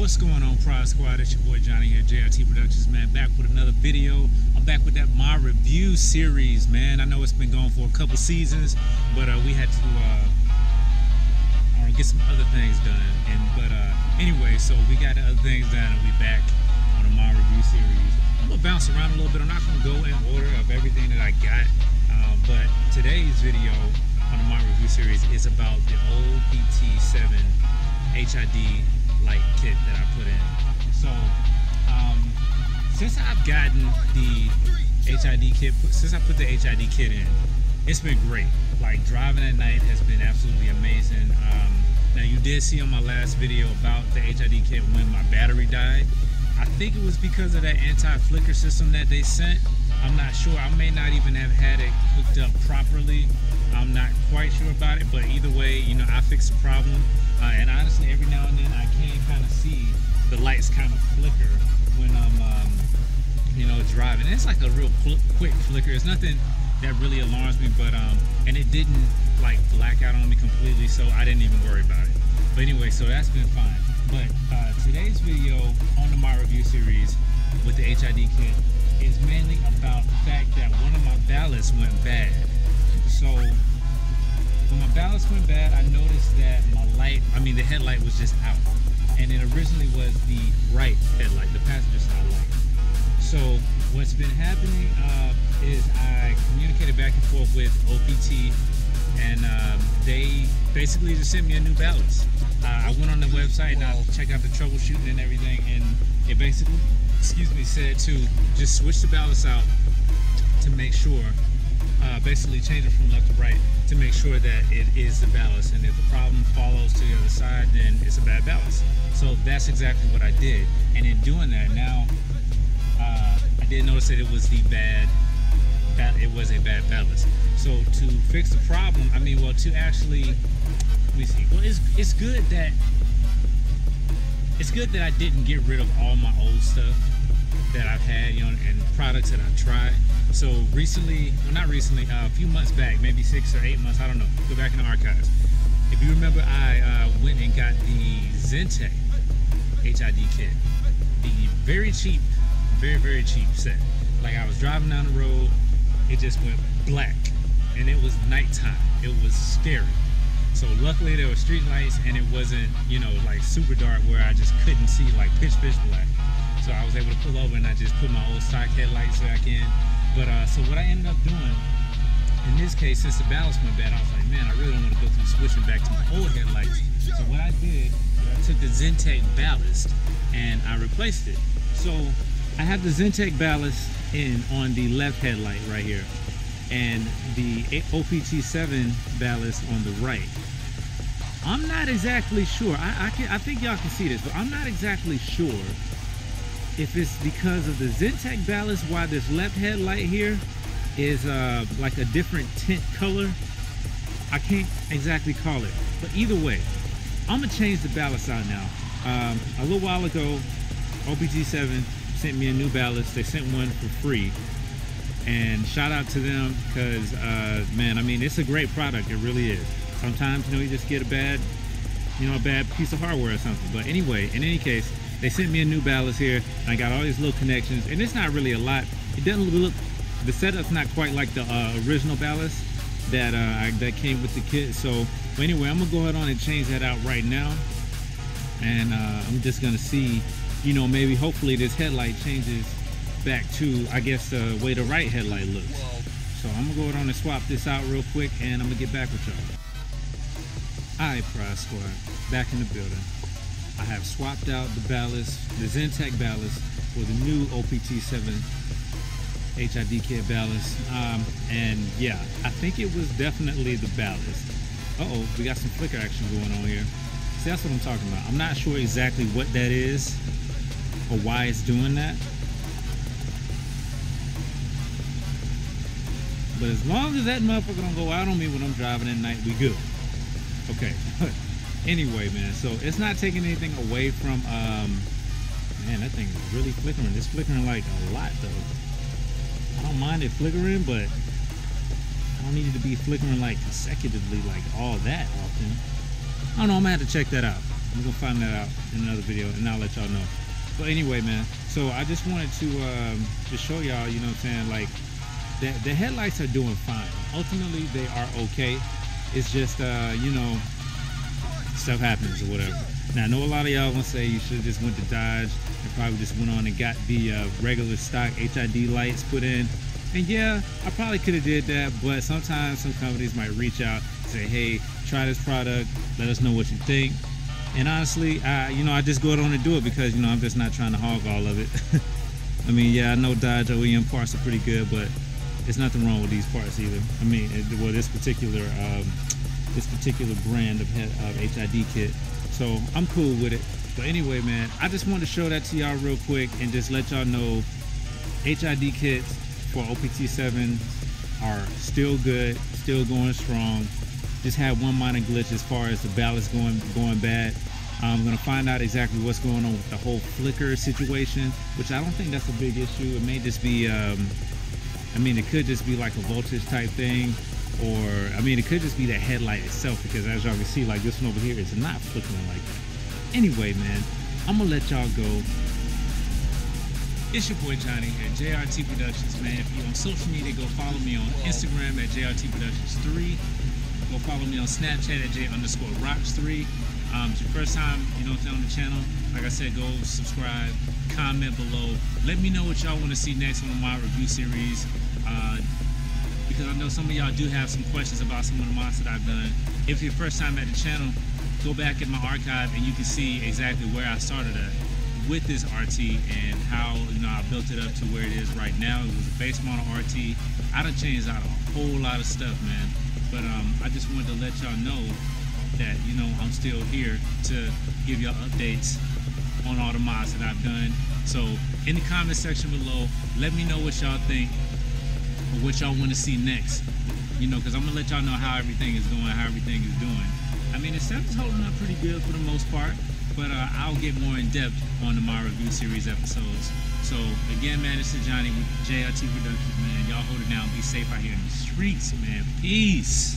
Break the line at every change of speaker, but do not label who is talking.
What's going on, Prod Squad? It's your boy Johnny here, JRTProductions, man. Back with another video. I'm back with that My Review series, man. I know it's been going for a couple seasons, but we had to get some other things done. But anyway, so we got the other things done, and we back on a My Review series. I'm gonna bounce around a little bit. I'm not gonna go in order of everything that I got, but today's video on the My Review series is about the OPT7 HID light kit that I put in. So since I've gotten the HID kit, since I put the HID kit in, it's been great. Like, driving at night has been absolutely amazing. Now, you did see on my last video about the HID kit when my battery died. I think it was because of that anti-flicker system that they sent. I'm not sure. I may not even have had it hooked up properly. I'm not quite sure about it, but either way, you know, I fixed the problem. And honestly, every now and then I can kind of see the lights kind of flicker when I'm, you know, driving. And it's like a real quick flicker. It's nothing that really alarms me, but and it didn't like black out on me completely, so I didn't even worry about it. But anyway, so that's been fine. But today's video on the My Review series with the HID kit is mainly about the fact that one of my ballasts went bad. So when my ballast went bad, I noticed that the headlight was just out. And it originally was the right headlight, the passenger side light. So what's been happening is I communicated back and forth with OPT, and they basically just sent me a new ballast. I went on the website and I checked out the troubleshooting and everything, and it basically, said to just switch the ballast out to make sure, basically change it from left to right to make sure that it is the ballast, and if the problem follows to the other side, then it's a bad ballast. So that's exactly what I did, and in doing that, now I did notice that it was a bad ballast. So to fix the problem, to actually, let me see. Well, it's good that I didn't get rid of all my old stuff that I've had, you know, and products that I've tried. So recently, well, not recently, a few months back, maybe 6 or 8 months, I don't know, go back in the archives. If you remember, I went and got the Zentek HID kit, the very cheap, very cheap set. Like, I was driving down the road, it just went black, and it was nighttime. It was scary. So luckily there were street lights, and it wasn't, you know, like super dark where I just couldn't see, like pitch black. So I was able to pull over and I just put my old stock headlights back in. But so what I ended up doing in this case, since the ballast went bad, I was like, man, I really don't want to go through switching back to my old headlights. So what I did, I took the Zentek ballast and I replaced it. So I have the Zentek ballast in on the left headlight right here, and the OPT7 ballast on the right. I'm not exactly sure. I think y'all can see this, but I'm not exactly sure if it's because of the Zentek ballast why this left headlight here is like a different tint color. I can't exactly call it, but either way, I'm gonna change the ballast out now. A little while ago, OPT7 sent me a new ballast. They sent one for free, and shout out to them, because man, it's a great product. It really is. Sometimes, you know, you just get a bad piece of hardware or something. But anyway, in any case, they sent me a new ballast here, and I got all these little connections, and it's not really a lot. It doesn't look, the setup's not quite like the original ballast that that came with the kit. So anyway, I'm gonna go ahead on and change that out right now, and I'm just gonna see, you know, maybe hopefully this headlight changes back to, I guess, the way the right headlight looks. So I'm gonna go ahead on and swap this out real quick, and I'm gonna get back with y'all. Alright, Prod Squad, back in the building. I have swapped out the ballast, the Zentek ballast, for the new OPT7 HID kit ballast. And yeah, I think it was definitely the ballast. Uh-oh, we got some flicker action going on here. See, that's what I'm talking about. I'm not sure exactly what that is or why it's doing that. But as long as that motherfucker don't go out on me when I'm driving at night, we good. Okay. Anyway, man, so it's not taking anything away from, man, that thing is really flickering. It's flickering like a lot, though. I don't mind it flickering, but I don't need it to be flickering like consecutively like all that often. I don't know, I'm gonna have to check that out. I'm gonna find that out in another video, and I'll let y'all know. But anyway, man, so I just wanted to show y'all, you know what I'm saying, like the headlights are doing fine. Ultimately, they are okay. It's just you know, stuff happens or whatever. Now I know a lot of y'all gonna say you should have just went to Dodge and probably just went on and got the regular stock HID lights put in. And yeah, I probably could have did that, but sometimes some companies might reach out and say, hey, try this product, let us know what you think. And honestly, you know, I just go on and do it because, you know, I'm just not trying to hog all of it. I mean, yeah, I know Dodge OEM parts are pretty good, but there's nothing wrong with these parts either. I mean, well, this particular brand of HID kit. So I'm cool with it. But anyway, man, I just wanted to show that to y'all real quick and just let y'all know HID kits for OPT7 are still good, still going strong. Just had one minor glitch as far as the ballast going bad. I'm gonna find out exactly what's going on with the whole flicker situation, which I don't think that's a big issue. It may just be, I mean, it could just be like a voltage type thing, or I mean, it could just be the headlight itself, because as y'all can see, like this one over here is not flickering like that. Anyway, man, I'm gonna let y'all go. It's your boy Johnny at JRTProductions, man. If you're on social media, go follow me on Instagram at JRTProductions3. Go follow me on Snapchat at J_rocks3. It's your first time, you know, on the channel. Like I said, go subscribe, comment below. Let me know what y'all want to see next on my review series. Because I know some of y'all do have some questions about some of the mods that I've done. If you're first time at the channel, go back in my archive and you can see exactly where I started at with this RT and how, you know, I built it up to where it is right now. It was a base model RT. I done changed out a whole lot of stuff, man. But I just wanted to let y'all know that, you know, I'm still here to give y'all updates on all the mods that I've done. So in the comment section below, let me know what y'all think or what y'all want to see next. You know, because I'm gonna let y'all know how everything is going, how everything is doing. I mean, the stuff is holding up pretty good for the most part, but I'll get more in depth on the My Review Series episodes. So again, man, this is Johnny with JRTProductions, man. Y'all hold it down, be safe out here in the streets, man. Peace.